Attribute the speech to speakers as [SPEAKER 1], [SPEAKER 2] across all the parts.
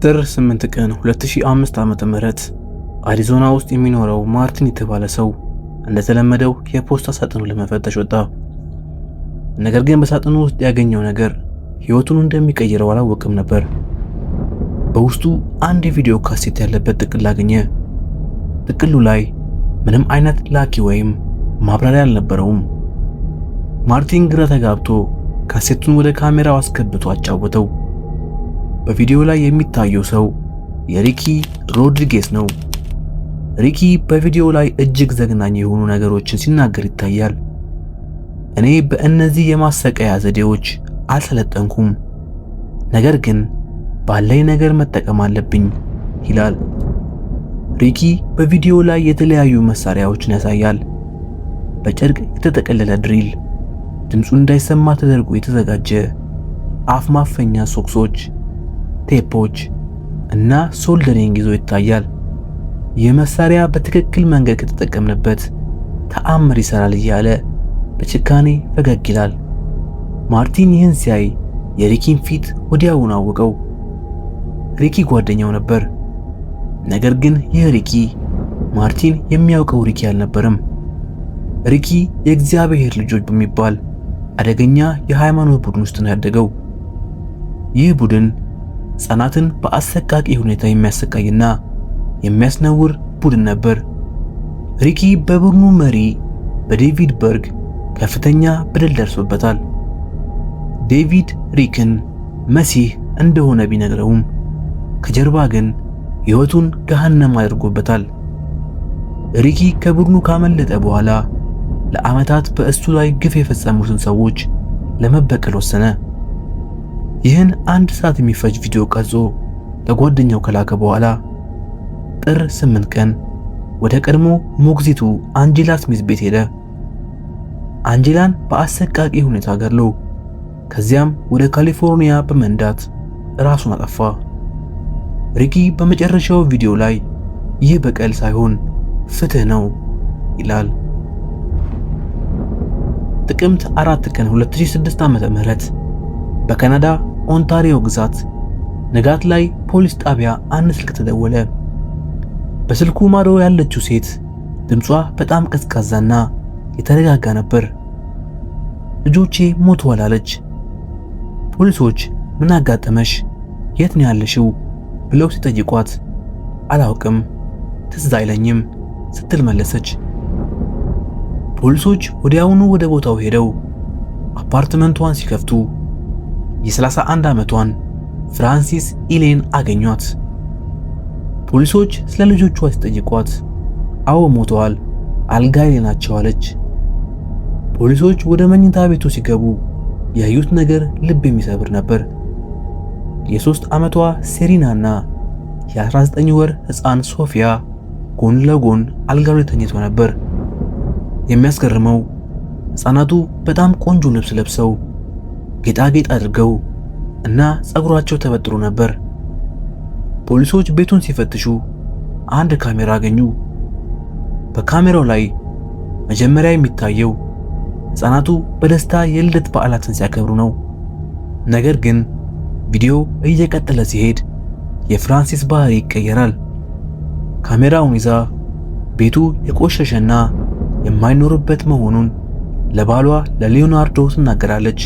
[SPEAKER 1] ጥር 8 ቀን 2005 ዓ.ም አሪዞና ውስጥ የሚኖረው ማርቲን የተባለ ሰው እንደተለመደው የፖስታ ሳጥኑን ለመፈተሽ ወጣ። ነገር ግን በሳጥኑ ውስጥ ያገኘው ነገር ህይወቱን እንደሚቀይረው አላወቅም ነበር። በውስጡ አንድ የቪዲዮ ካሴት ያለበት ጥቅል አገኘ። ጥቅሉ ላይ ምንም አይነት ላኪ ወይም ማብራሪያ አልነበረውም። ማርቲን ግራ ተጋብቶ ካሴቱን ወደ ካሜራው አስገብቶ አጫወተው። በቪዲዮ ላይ የሚታየው ሰው የሪኪ ሮድሪጌዝ ነው። ሪኪ በቪዲዮ ላይ እጅግ ዘግናኝ የሆኑ ነገሮችን ሲናገር ይታያል። እኔ በእነዚህ የማሰቃያ ዘዴዎች አልሰለጠንኩም፣ ነገር ግን ባለኝ ነገር መጠቀም አለብኝ ይላል። ሪኪ በቪዲዮ ላይ የተለያዩ መሳሪያዎችን ያሳያል። በጨርቅ የተጠቀለለ ድሪል፣ ድምፁ እንዳይሰማ ተደርጎ የተዘጋጀ አፍ ማፈኛ ሶክሶች፣ ቴፖች እና ሶልደሪንግ ይዞ ይታያል። ይህ መሳሪያ በትክክል መንገድ ከተጠቀምንበት ተአምር ይሰራል እያለ በጭካኔ ፈገግ ይላል። ማርቲን ይህን ሲያይ የሪኪን ፊት ወዲያውኑ አወቀው። ሪኪ ጓደኛው ነበር። ነገር ግን ይህ ሪኪ ማርቲን የሚያውቀው ሪኪ አልነበረም። ሪኪ የእግዚአብሔር ልጆች በሚባል አደገኛ የሃይማኖት ቡድን ውስጥ ነው ያደገው። ይህ ቡድን ሕፃናትን በአሰቃቂ ሁኔታ የሚያሰቃይና የሚያስነውር ቡድን ነበር። ሪኪ በቡድኑ መሪ በዴቪድ በርግ ከፍተኛ በደል ደርሶበታል። ዴቪድ ሪክን መሲህ እንደሆነ ቢነግረውም ከጀርባ ግን ሕይወቱን ገሃነም አድርጎበታል። ሪኪ ከቡድኑ ካመለጠ በኋላ ለዓመታት በእሱ ላይ ግፍ የፈጸሙትን ሰዎች ለመበቀል ወሰነ። ይህን 1 ሰዓት የሚፈጅ ቪዲዮ ቀርጾ ለጓደኛው ከላከ በኋላ ጥር 8 ቀን ወደ ቀድሞ ሞግዚቱ አንጀላ ስሚዝ ቤት ሄደ። አንጀላን በአሰቃቂ ሁኔታ ገድሎ ከዚያም ወደ ካሊፎርኒያ በመንዳት ራሱን አጠፋ። ሪኪ በመጨረሻው ቪዲዮ ላይ ይህ በቀል ሳይሆን ፍትህ ነው ይላል። ጥቅምት 4 ቀን 2006 ዓ.ም በካናዳ ኦንታሪዮ ግዛት ንጋት ላይ ፖሊስ ጣቢያ አንድ ስልክ ተደወለ። በስልኩ ማዶ ያለችው ሴት ድምጿ በጣም ቀዝቃዛና የተረጋጋ ነበር። ልጆቼ ሞተዋል አለች። ፖሊሶች ምን አጋጠመሽ? የት ነው ያለሽው? ብለው ሲጠይቋት አላውቅም፣ ትዝ አይለኝም ስትል መለሰች። ፖሊሶች ወዲያውኑ ወደ ቦታው ሄደው አፓርትመንቷን ሲከፍቱ የ31 ዓመቷን ፍራንሲስ ኢሌን አገኟት። ፖሊሶች ስለ ልጆቿ ሲጠይቋት አዎ ሞተዋል፣ አልጋ ላይ ናቸው አለች። ፖሊሶች ወደ መኝታ ቤቱ ሲገቡ ያዩት ነገር ልብ የሚሰብር ነበር። የ3 ዓመቷ ሴሪናና የ19 ወር ሕፃን ሶፊያ ጎን ለጎን አልጋው ላይ ተኝተው ነበር። የሚያስገርመው ሕፃናቱ በጣም ቆንጆ ልብስ ለብሰው ጌጣጌጥ አድርገው እና ጸጉራቸው ተበጥሮ ነበር። ፖሊሶች ቤቱን ሲፈትሹ አንድ ካሜራ አገኙ። በካሜራው ላይ መጀመሪያ የሚታየው ሕፃናቱ በደስታ የልደት በዓላትን ሲያከብሩ ነው። ነገር ግን ቪዲዮ እየቀጠለ ሲሄድ የፍራንሲስ ባህሪ ይቀየራል። ካሜራውን ይዛ ቤቱ የቆሸሸና የማይኖርበት መሆኑን ለባሏ ለሊዮናርዶ ትናገራለች።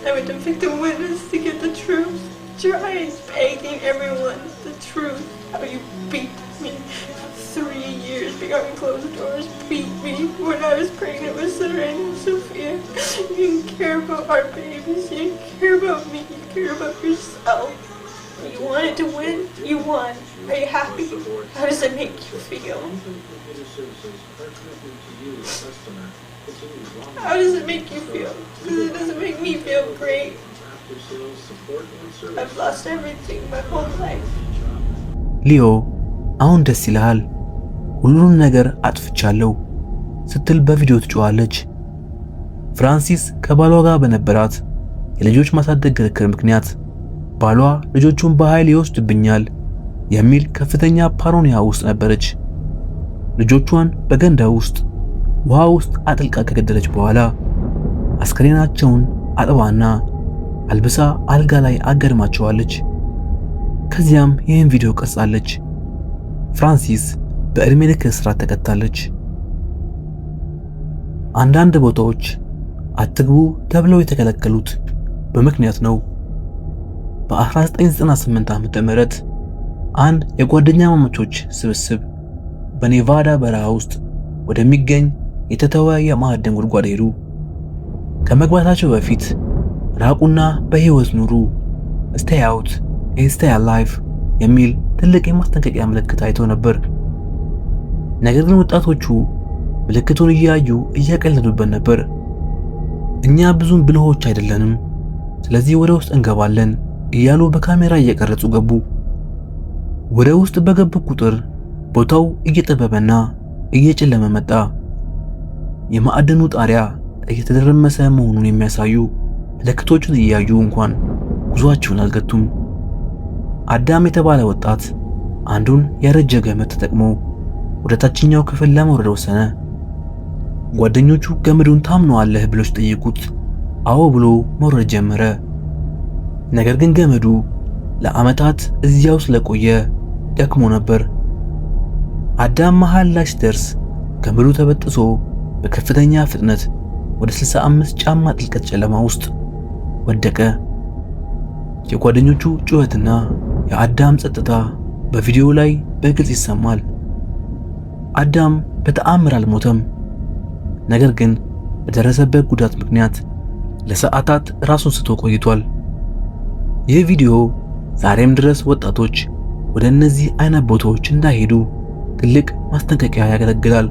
[SPEAKER 2] I went to victim witness to get the truth. Trying, begging everyone the truth. How you beat me for 3 years behind closed doors. Beat me when I was pregnant with Serena and Sophia. You didn't care about our babies. You didn't care about me. You care about yourself. You wanted to win. You won. Are you happy? How does it make you feel? How does it make you feel? Because it doesn't make me feel great. I've lost everything my whole life.
[SPEAKER 1] ሊዮ አሁን ደስ ይልሃል? ሁሉንም ነገር አጥፍቻለሁ ስትል በቪዲዮ ትጮኻለች። ፍራንሲስ ከባሏ ጋር በነበራት የልጆች ማሳደግ ክርክር ምክንያት ባሏ ልጆቹን በኃይል ይወስድብኛል የሚል ከፍተኛ ፓራኖያ ውስጥ ነበረች። ልጆቿን በገንዳ ውስጥ ውሃ ውስጥ አጥልቃ ከገደለች በኋላ አስከሬናቸውን አጥባና አልብሳ አልጋ ላይ አገድማቸዋለች። ከዚያም ይህን ቪዲዮ ቀርጻለች። ፍራንሲስ በዕድሜ ልክ እስራት ተቀጣለች። አንዳንድ ቦታዎች አትግቡ ተብለው የተከለከሉት በምክንያት ነው። በ1998 ዓመተ ምህረት አንድ የጓደኛ ማማቾች ስብስብ በኔቫዳ በረሃ ውስጥ ወደሚገኝ የተተወ የማዕድን ጉድጓድ ሄዱ። ከመግባታቸው በፊት ራቁና በህይወት ኑሩ stay out and stay alive የሚል ትልቅ የማስጠንቀቂያ ምልክት አይተው ነበር። ነገር ግን ወጣቶቹ ምልክቱን እያዩ እየቀለዱበት ነበር። እኛ ብዙም ብልሆች አይደለንም፣ ስለዚህ ወደ ውስጥ እንገባለን እያሉ በካሜራ እየቀረጹ ገቡ። ወደ ውስጥ በገቡ ቁጥር ቦታው እየጠበበና እየጨለመ መጣ። የማዕድኑ ጣሪያ እየተደረመሰ መሆኑን የሚያሳዩ ምልክቶቹን እያዩ እንኳን ጉዟቸውን አልገቱም። አዳም የተባለ ወጣት አንዱን ያረጀ ገመድ ተጠቅሞ ወደ ታችኛው ክፍል ለመውረድ ወሰነ። ጓደኞቹ ገመዱን ታምነዋለህ ብለው ሲጠይቁት አዎ ብሎ መውረድ ጀመረ። ነገር ግን ገመዱ ለዓመታት እዚያው ስለቆየ ደክሞ ነበር። አዳም መሃል ላይ ሲደርስ ገመዱ ተበጥሶ በከፍተኛ ፍጥነት ወደ 65 ጫማ ጥልቀት ጨለማ ውስጥ ወደቀ። የጓደኞቹ ጩኸትና የአዳም ጸጥታ በቪዲዮ ላይ በግልጽ ይሰማል። አዳም በተአምር አልሞተም፣ ነገር ግን በደረሰበት ጉዳት ምክንያት ለሰዓታት ራሱን ስቶ ቆይቷል። ይህ ቪዲዮ ዛሬም ድረስ ወጣቶች ወደ እነዚህ አይነት ቦታዎች እንዳይሄዱ ትልቅ ማስጠንቀቂያ ያገለግላል።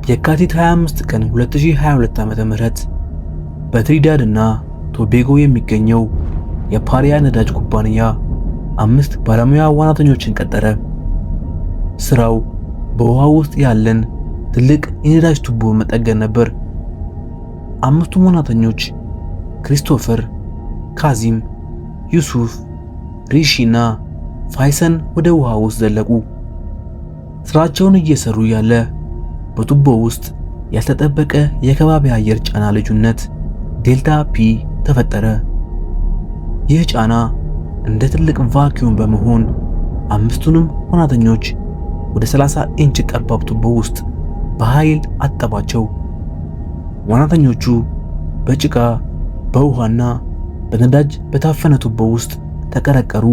[SPEAKER 1] የካቲት 25 ቀን 2022 ዓ.ም በትሪዳድ እና ቶቤጎ የሚገኘው የፓሪያ ነዳጅ ኩባንያ 5 ባለሙያ ዋናተኞችን ቀጠረ። ስራው በውሃ ውስጥ ያለን ትልቅ የነዳጅ ቱቦ መጠገን ነበር። 5ቱ ዋናተኞች ክሪስቶፈር፣ ካዚም፣ ዩሱፍ፣ ሪሺና ፋይሰን ወደ ውሃ ውስጥ ዘለቁ። ስራቸውን እየሰሩ ያለ በቱቦ ውስጥ ያልተጠበቀ የከባቢ አየር ጫና ልዩነት ዴልታ ፒ ተፈጠረ። ይህ ጫና እንደ ትልቅ ቫኪዩም በመሆን 5ቱንም ዋናተኞች ወደ 30 ኢንች ጠባብ ቱቦ ውስጥ በኃይል አጠባቸው። ዋናተኞቹ በጭቃ በውሃና በነዳጅ በታፈነ ቱቦ ውስጥ ተቀረቀሩ።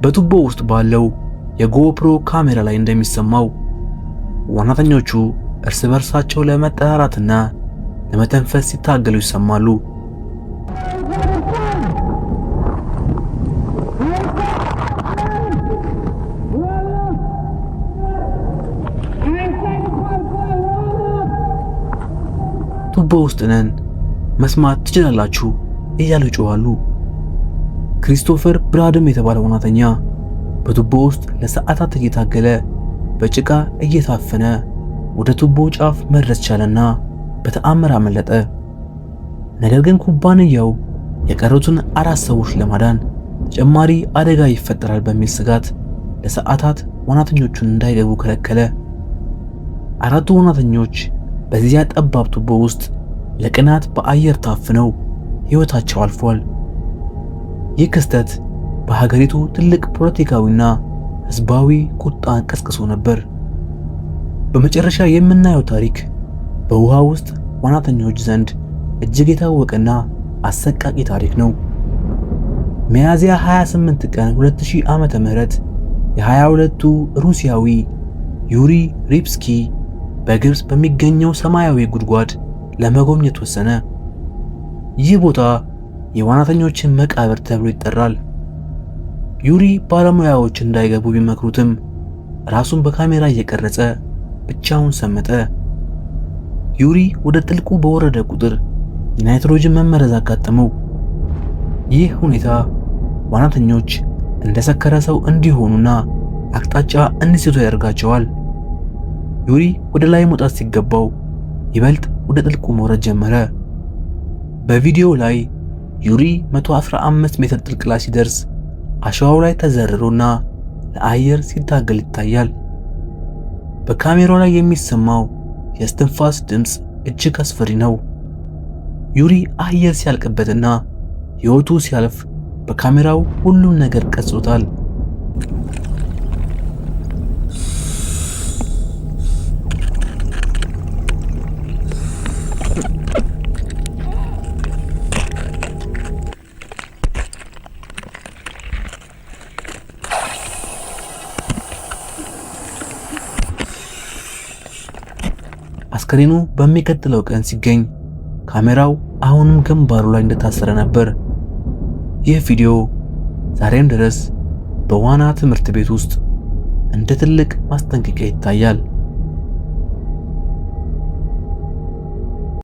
[SPEAKER 1] በቱቦ ውስጥ ባለው የጎፕሮ ካሜራ ላይ እንደሚሰማው ዋናተኞቹ እርስ በርሳቸው ለመጠራራትና ለመተንፈስ ሲታገሉ ይሰማሉ። ቱቦ ውስጥ ነን፣ መስማት ትችላላችሁ እያሉ ይጮኻሉ። ክሪስቶፈር ብራድም የተባለ ዋናተኛ በቱቦ ውስጥ ለሰዓታት እየታገለ በጭቃ እየታፈነ ወደ ቱቦ ጫፍ መድረስ ቻለና በተአምር አመለጠ። ነገር ግን ኩባንያው የቀሩትን 4 ሰዎች ለማዳን ተጨማሪ አደጋ ይፈጠራል በሚል ስጋት ለሰዓታት ዋናተኞቹን እንዳይገቡ ከለከለ። 4ቱ ዋናተኞች በዚያ ጠባብ ቱቦ ውስጥ ለቀናት በአየር ታፍነው ሕይወታቸው አልፏል። ይህ ክስተት በሀገሪቱ ትልቅ ፖለቲካዊና ሕዝባዊ ቁጣን ቀስቅሶ ነበር። በመጨረሻ የምናየው ታሪክ በውሃ ውስጥ ዋናተኞች ዘንድ እጅግ የታወቀና አሰቃቂ ታሪክ ነው። ሚያዝያ 28 ቀን 2000 ዓመተ ምህረት የ22ቱ ሩሲያዊ ዩሪ ሪፕስኪ በግብጽ በሚገኘው ሰማያዊ ጉድጓድ ለመጎብኘት ወሰነ። ይህ ቦታ የዋናተኞችን መቃብር ተብሎ ይጠራል። ዩሪ ባለሙያዎች እንዳይገቡ ቢመክሩትም ራሱን በካሜራ እየቀረጸ ብቻውን ሰመጠ። ዩሪ ወደ ጥልቁ በወረደ ቁጥር የናይትሮጅን መመረዝ አጋጠመው። ይህ ሁኔታ ዋናተኞች እንደሰከረ ሰው እንዲሆኑና አቅጣጫ እንዲስቱ ያደርጋቸዋል። ዩሪ ወደ ላይ መውጣት ሲገባው ይበልጥ ወደ ጥልቁ መውረድ ጀመረ። በቪዲዮ ላይ ዩሪ 115 ሜትር ጥልቅ ላይ ሲደርስ አሸዋው ላይ ተዘርሮና ለአየር ሲታገል ይታያል። በካሜራው ላይ የሚሰማው የእስትንፋስ ድምፅ እጅግ አስፈሪ ነው። ዩሪ አየር ሲያልቅበትና ሕይወቱ ሲያልፍ በካሜራው ሁሉም ነገር ቀርጾታል። አስከሬኑ በሚቀጥለው ቀን ሲገኝ ካሜራው አሁንም ግንባሩ ላይ እንደታሰረ ነበር። ይህ ቪዲዮ ዛሬም ድረስ በዋና ትምህርት ቤት ውስጥ እንደ ትልቅ ማስጠንቀቂያ ይታያል።